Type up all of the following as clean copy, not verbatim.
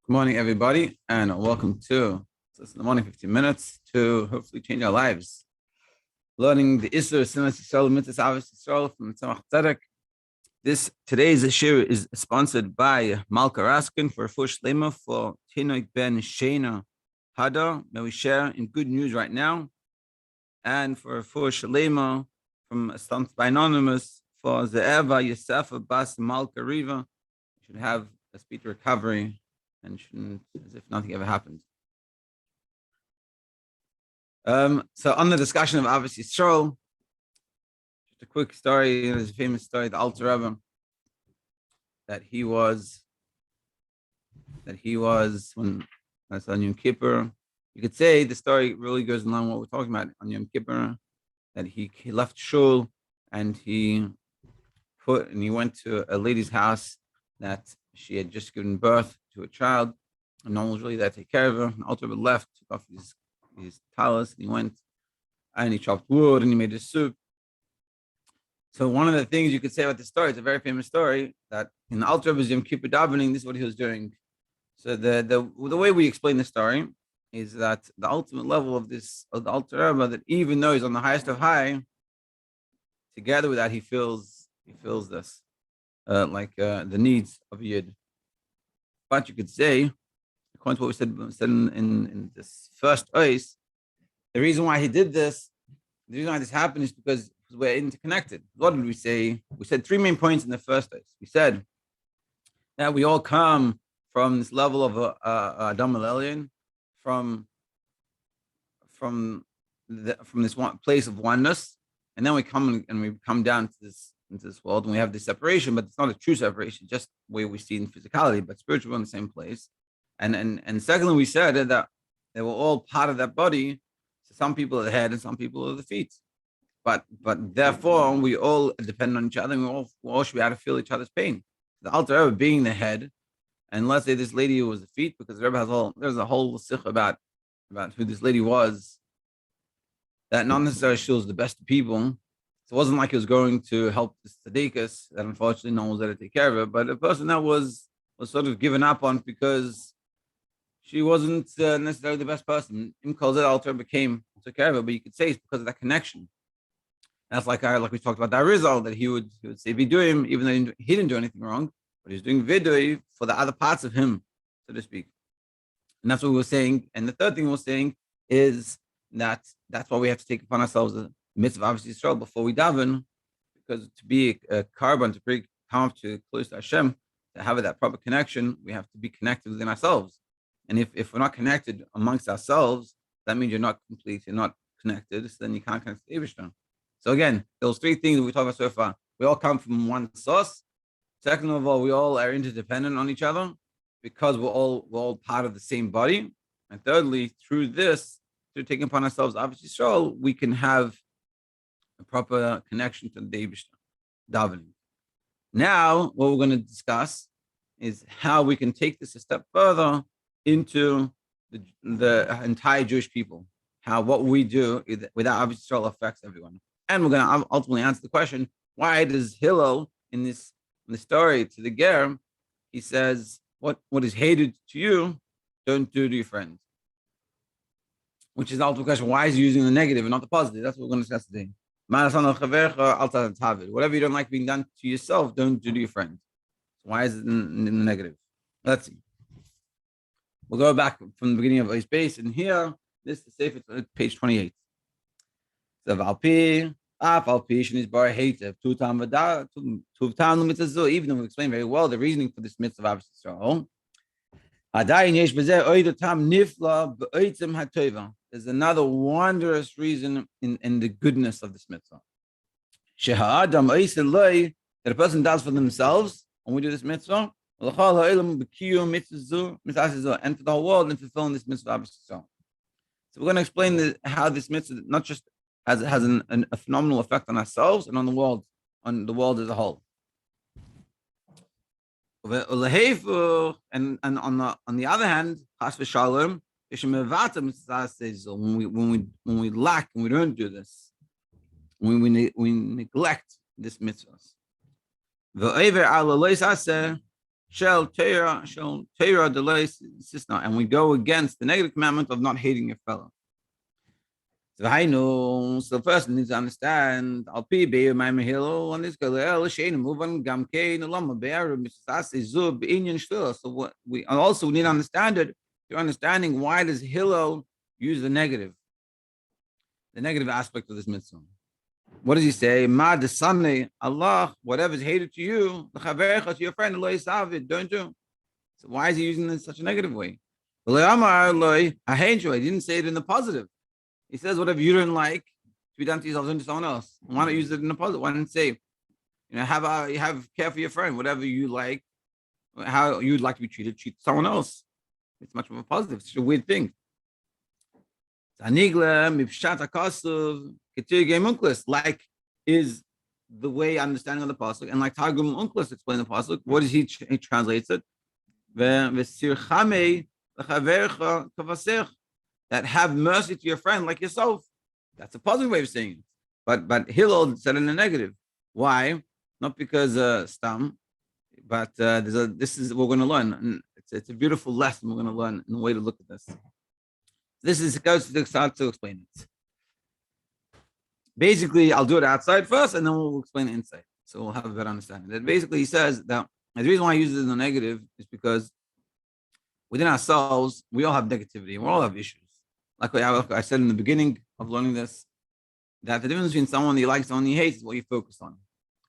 Good morning, everybody, and welcome to the morning 15 minutes to hopefully change our lives. Learning the Isra Sinas Yisrael Mitzvahs Ahavas Yisrael from Tzemach Tzedek. Today's shir is sponsored by Malka Raskin for Refuah Shleima for Tinok ben Sheina Hoda. May we share in good news right now, and for Refuah Shleima from by Anonymous for Ze'eva, Yosefa, Bas Malka Riva. Should have a speedy recovery and shouldn't, as if nothing ever happened. So on the discussion of Ahavas Yisrael, just a quick story. There's a famous story, the Alter Rebbe, that he was when that's on Yom Kippur. You could say the story really goes in line with what we're talking about on Yom Kippur, that he left shul and he went to a lady's house that she had just given birth to a child, and no one was really there to take care of her. And Alter Rebbe left, took off his talis, and he went and he chopped wood and he made a soup. So one of the things you could say about this story, it's a very famous story, that in the Alter Rebbe's Yom Kippur davening, this is what he was doing. So the way we explain the story is that the ultimate level of the Alter Rebbe, that even though he's on the highest of high, together with that he feels this the needs of Yid. But you could say, according to what we said in this first ois, the reason why he did this, the reason why this happened is because we're interconnected. What did we say? We said three main points in the first ois. We said that we all come from this level of Adam Elyon, from this one place of oneness, and then we come down to into this world, and we have this separation, but it's not a true separation, just where we see in physicality, but spiritually we're in the same place. And secondly, we said that they were all part of that body. So some people are the head and some people are the feet. But therefore, we all depend on each other, and we all should be able to feel each other's pain. The Alter Rebbe being the head, and let's say this lady was the feet, because the Rebbe there's a whole sikh about who this lady was, that not necessarily she was the best of people. So it wasn't like he was going to help the tzaddikas, that unfortunately no one was there to take care of her, but a person that was sort of given up on because she wasn't necessarily the best person. In Kol Alter became took care of her, but you could say it's because of that connection. That's like we talked about the Arizal, that he would say viduim, even though he didn't do anything wrong, but he's doing vidui for the other parts of him, so to speak. And that's what we were saying. And the third thing we were saying is that that's why we have to take upon ourselves the mitzvah of Ahavas Yisrael before we daven, because to be a carbon, to bring come to close to Hashem, to have that proper connection, we have to be connected within ourselves. And if we're not connected amongst ourselves, that means you're not complete, you're not connected, so then you can't connect to the Eibishter. So again, those three things that we talked about so far, we all come from one source. Second of all, we all are interdependent on each other because we're all part of the same body. And thirdly, through taking upon ourselves Ahavas Yisrael, we can have a proper connection to the Eibishter, davening. Now, what we're going to discuss is how we can take this a step further into the entire Jewish people. How what we do without Ahavas Yisrael affects everyone. And we're going to ultimately answer the question, why does Hillel in the story to the Ger, he says, what is hated to you, don't do to your friends. Which is the ultimate question, why is he using the negative and not the positive? That's what we're going to discuss today. Whatever you don't like being done to yourself, don't do to your friends. Why is it in the negative? Let's see. We'll go back from the beginning of his base, and here, this is safe at page 28. So even though we explained very well the reasoning for this mitzvah of Ahavas Yisrael, there's another wondrous reason in the goodness of this mitzvah. That a person does for themselves when we do this mitzvah, and for the whole world in fulfilling this mitzvah of Ahavas Yisrael. So we're going to explain how this mitzvah not just has a phenomenal effect on ourselves and on the world as a whole. And on the other hand, chas v'shalom, when we lack and we don't do this, when we neglect this mitzvah, shel Torah delay sisna, and we go against the negative commandment of not hating your fellow. So first we need to understand Al Pi Beir Maim Hillel on this Galil Shein Muvan Gamkein Lama Beir Misas Zub Inyan Shvil. So what we also need to understand it. You're understanding why does Hillel use the negative aspect of this mitzvah. What does he say? Ma de Sunday Allah, whatever is hated to you, to your friend, don't do. So why is he using it in such a negative way? I hate you. I didn't say it in the positive. He says, whatever you don't like to be done to yourself, done to someone else. Why not use it in the positive? Why not say, have care for your friend, whatever you like, how you'd like to be treated, treat someone else. It's much of a positive. It's a weird thing. Like is the way understanding of the pasuk, and like Targum Unklis explain the pasuk. What is he translates it? That have mercy to your friend like yourself. That's a positive way of saying it. But Hillel said in a negative. Why? Not because stam, but this is what we're going to learn. And it's a beautiful lesson we're going to learn in the way to look at this. This is goes to start to explain it. Basically, I'll do it outside first, and then we'll explain it inside. So we'll have a better understanding. That basically he says that the reason why I use it in the negative is because within ourselves, we all have negativity. We all have issues. Like I said in the beginning of learning this, that the difference between someone you like, someone you hate is what you focus on.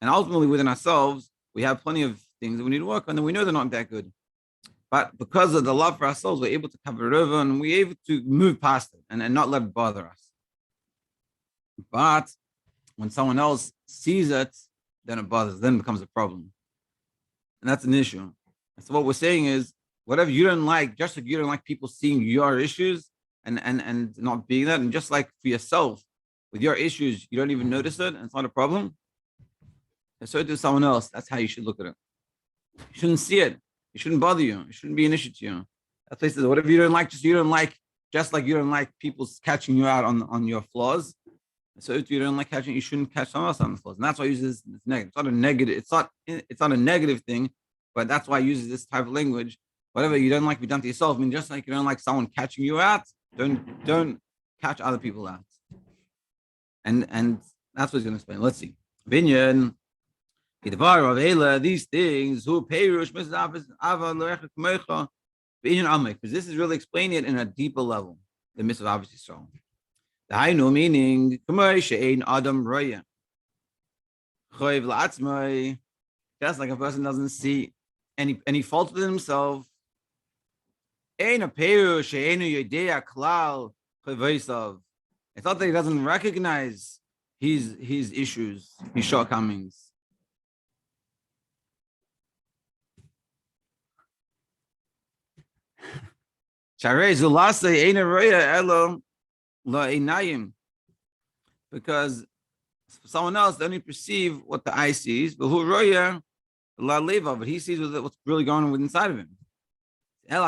And ultimately, within ourselves, we have plenty of things that we need to work on, and we know they're not that good. But because of the love for ourselves, we're able to cover it over, and we're able to move past it and not let it bother us. But when someone else sees it, then it bothers, then it becomes a problem. And that's an issue. And so what we're saying is, whatever you don't like, just like you don't like people seeing your issues and not being that, and just like for yourself, with your issues, you don't even notice it, and it's not a problem. And so to someone else, that's how you should look at it. You shouldn't see it. It shouldn't bother you. It shouldn't be an issue to you. That's why he says, whatever you don't like, just like you don't like people catching you out on your flaws. So if you don't like catching, you shouldn't catch someone else on the flaws. And that's why I use this negative. It's not a negative. It's not a negative thing, but that's why I use this type of language. Whatever you don't like be done to yourself. I mean, just like you don't like someone catching you out, don't catch other people out. And that's what he's going to explain. Let's see. Binyan. These things who because this is really explaining it in a deeper level. The mitzvah obviously so. The high no meaning Adam Roya. Just like a person doesn't see any fault within himself. It's not that he doesn't recognize his issues, his shortcomings. Because for someone else, they only perceive what the eye sees, but he sees what's really going on inside of him. Meaning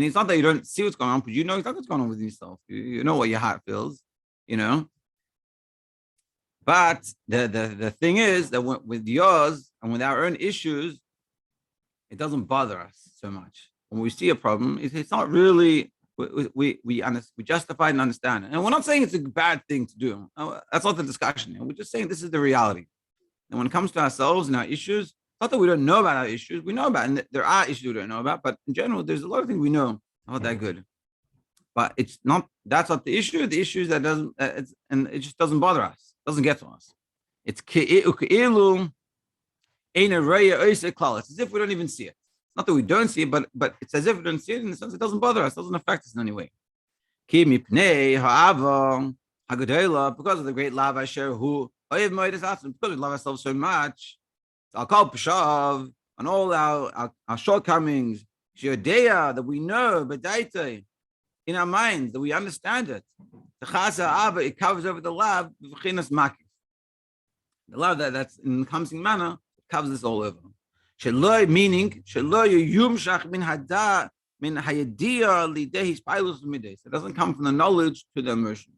it's not that you don't see what's going on, but you know exactly what's going on with yourself. You know what your heart feels, But the thing is that with yours and with our own issues, it doesn't bother us so much. When we see a problem, it's not really, we justify and understand it. And we're not saying it's a bad thing to do. That's not the discussion. We're just saying this is the reality. And when it comes to ourselves and our issues, it's not that we don't know about our issues. We know about it. And there are issues we don't know about. But in general, there's a lot of things we know not that good. But it's not, that's not the issue. The issue is that and it just doesn't bother us. It doesn't get to us. It's as if we don't even see it. It's not that we don't see it, but it's as if we don't see it in the sense it doesn't bother us, doesn't affect us in any way. Because of the great love I share, because we love ourselves so much, I'll call Peshav on all our shortcomings, that we know, in our minds, that we understand it. It covers over the love, the love that's in the encompassing manner, covers this all over. Meaning, it doesn't come from the knowledge to the emotions.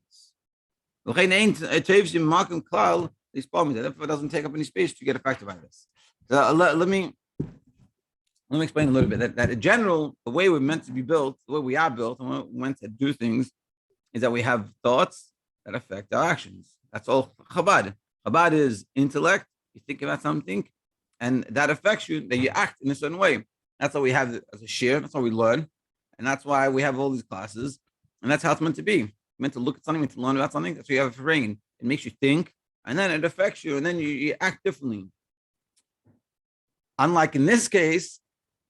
these problems. Therefore, it doesn't take up any space to get affected by this. So let me explain a little bit that in general, the way we're meant to be built, the way we are built, and we're meant to do things, is that we have thoughts that affect our actions. That's all Chabad. Chabad is intellect. You think about something, and that affects you, that you act in a certain way. That's what we have as a share. That's what we learn. And that's why we have all these classes. And that's how it's meant to be. You're meant to look at something, meant to learn about something. That's why you have a brain. It makes you think, and then it affects you, and then you act differently. Unlike in this case,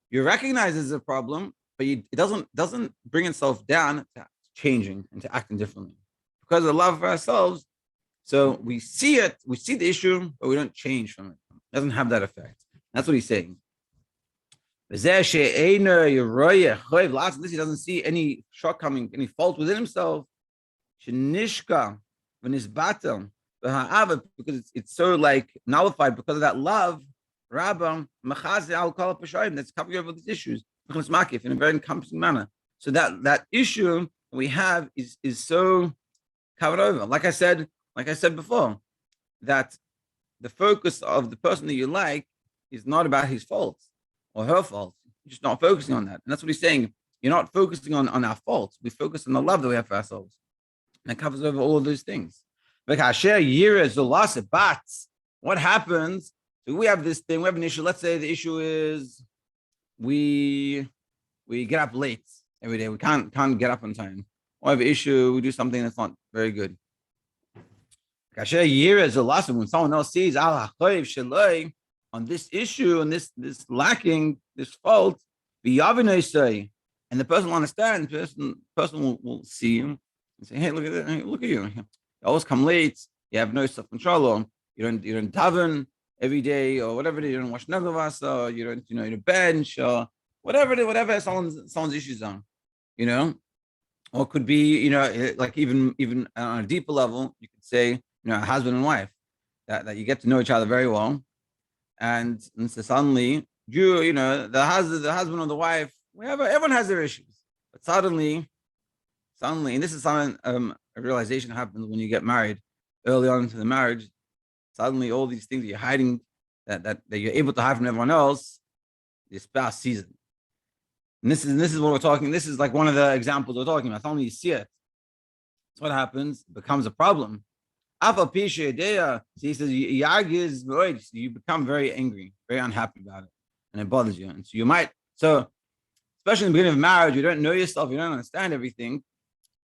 you recognize it's a problem, but it doesn't bring itself down to changing and to acting differently. Because of the love for ourselves, so we see it, we see the issue, but we don't change from it. It doesn't have that effect. That's what he's saying. This he doesn't see any shortcoming, any fault within himself. Because it's so like nullified because of that love. That's covering over these issues in a very encompassing manner. So that issue we have is so covered over. Like I said before, that the focus of the person that you like is not about his faults or her faults. You're just not focusing on that. And that's what he's saying. You're not focusing on our faults. We focus on the love that we have for ourselves. And it covers over all of those things. What happens? So we have this thing, we have an issue. Let's say the issue is we get up late every day. We can't get up on time. Or have an issue, we do something that's not very good. When someone else sees on this issue and this lacking, this fault, and the person will understand, the person will see him and say, hey, look at that, hey, look at you. You always come late, you have no self-control, or you don't daven every day, or whatever it is, you don't watch Nagavasa, or you don't bench, or whatever someone's issues are, or it could be, like even on a deeper level, you could say, a husband and wife, that you get to know each other very well. And so suddenly the husband or the wife, everyone has their issues, but suddenly, and this is something, a realization happens when you get married early on into the marriage. Suddenly all these things that you're hiding that you're able to hide from everyone else, your spouse sees it. And this is what we're talking. This is like one of the examples we're talking about. Suddenly you see it. That's what happens. It becomes a problem. So he says, you become very angry, very unhappy about it, and it bothers you. And so especially in the beginning of marriage, you don't know yourself, you don't understand everything.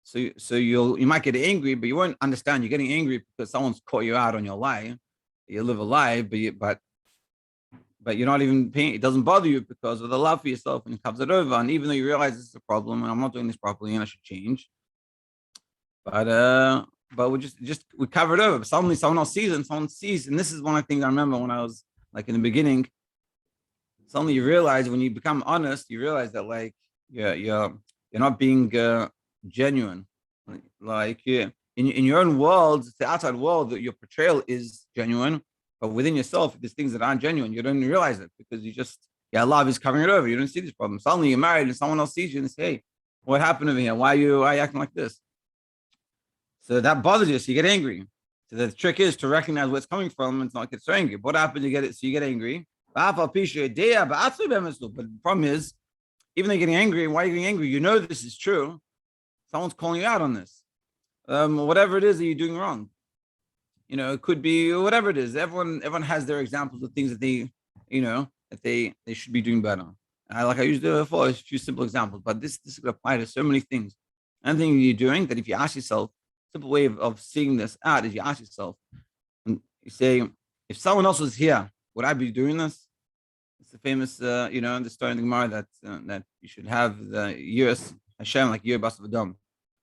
So you might get angry, but you won't understand. You're getting angry because someone's caught you out on your lie. You live a lie, but you're not even paying. It doesn't bother you because of the love for yourself, and it covers it over. And even though you realize this is a problem, and I'm not doing this properly, and I should change, but we cover it over. But suddenly someone else sees it, and someone sees. And this is one of the things I remember when I was like in the beginning. Suddenly you realize when you become honest, you realize that like you're not being genuine. Like in your own world, the outside world, that your portrayal is genuine, but within yourself, there's things that aren't genuine. You don't realize it because love is covering it over. You don't see this problem. Suddenly you're married and someone else sees you and say, hey, what happened over here? Why are you acting like this? So that bothers you, so you get angry. So the trick is to recognize where it's coming from and not get so angry. What happens? You get angry. But the problem is, even though you're getting angry, why are you getting angry? You know this is true. Someone's calling you out on this. Whatever it is that you're doing wrong. It could be whatever it is. Everyone has their examples of things that they should be doing better. Like I used before, a few simple examples, but this could apply to so many things. Anything you're doing, that if you ask yourself, simple way of seeing this out is you ask yourself, and you say, if someone else was here, would I be doing this? It's the famous, the story in the Gemara that you should have the years Hashem like Yir Bas V'Dam. You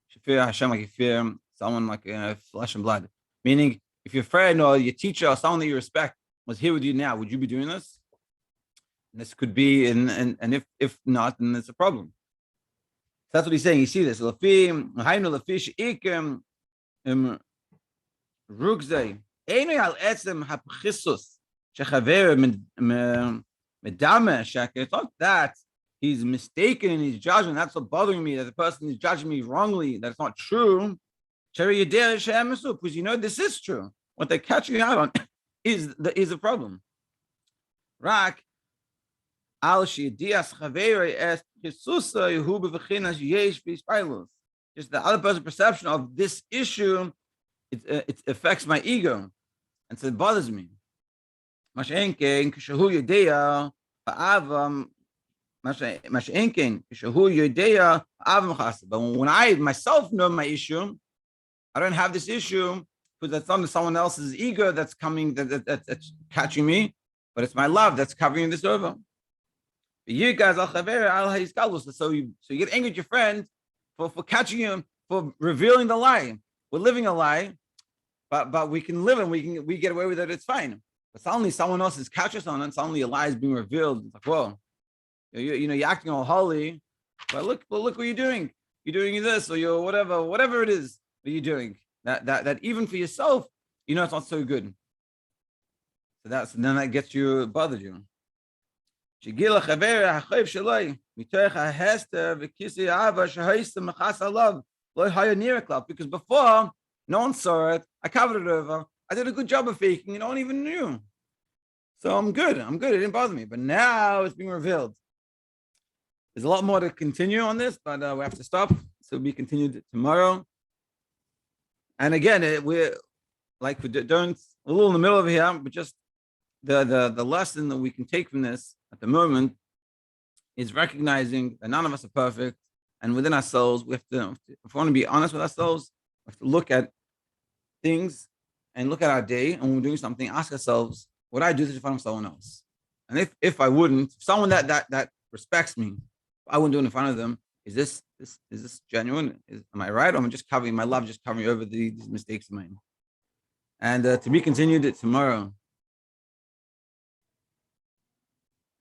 should fear Hashem like you fear someone like flesh and blood. Meaning, if your friend or your teacher or someone that you respect was here with you now, would you be doing this? And this could be, and if not, then it's a problem. That's what he's saying. You see this. It's not that he's mistaken in his judgment. That's what's bothering me, that the person is judging me wrongly, that it's not true. Because this is true. What they're catching out on is a problem. Rak al shidias chaveri es jesusa yehu bevechinas yesh b'ishpailos. Just the other person's perception of this issue, it affects my ego, and so it bothers me. Mashenken kishahu yedea ha'avam. But when I myself know my issue, I don't have this issue because that's not someone else's ego that's coming, that's catching me, but it's my love that's covering this over. You guys, so you get angry at your friend for catching him, for revealing the lie. We're living a lie, but we can live and we get away with it. It's fine. But suddenly someone else is catching us on it, and suddenly a lie is being revealed. It's like, whoa. You're acting all holy, but look what you're doing. You're doing this, or you're whatever it is that you're doing. That even for yourself, it's not so good. So then that gets you, bothers you. Because before, no one saw it. I covered it over. I did a good job of faking. No one even knew. So I'm good. It didn't bother me. But now it's being revealed. There's a lot more to continue on this, but we have to stop. So we continued tomorrow. And again, we're a little in the middle of here, but just the lesson that we can take from this at the moment is recognizing that none of us are perfect, and within ourselves, if we want to be honest with ourselves, we have to look at things and look at our day, and when we're doing something, ask ourselves, would I do this in front of someone else? And if I wouldn't, someone that respects me, I wouldn't do it in front of them. Is this genuine? Am I right? Or am I just covering my love, just covering over these mistakes of mine? And to be continued tomorrow.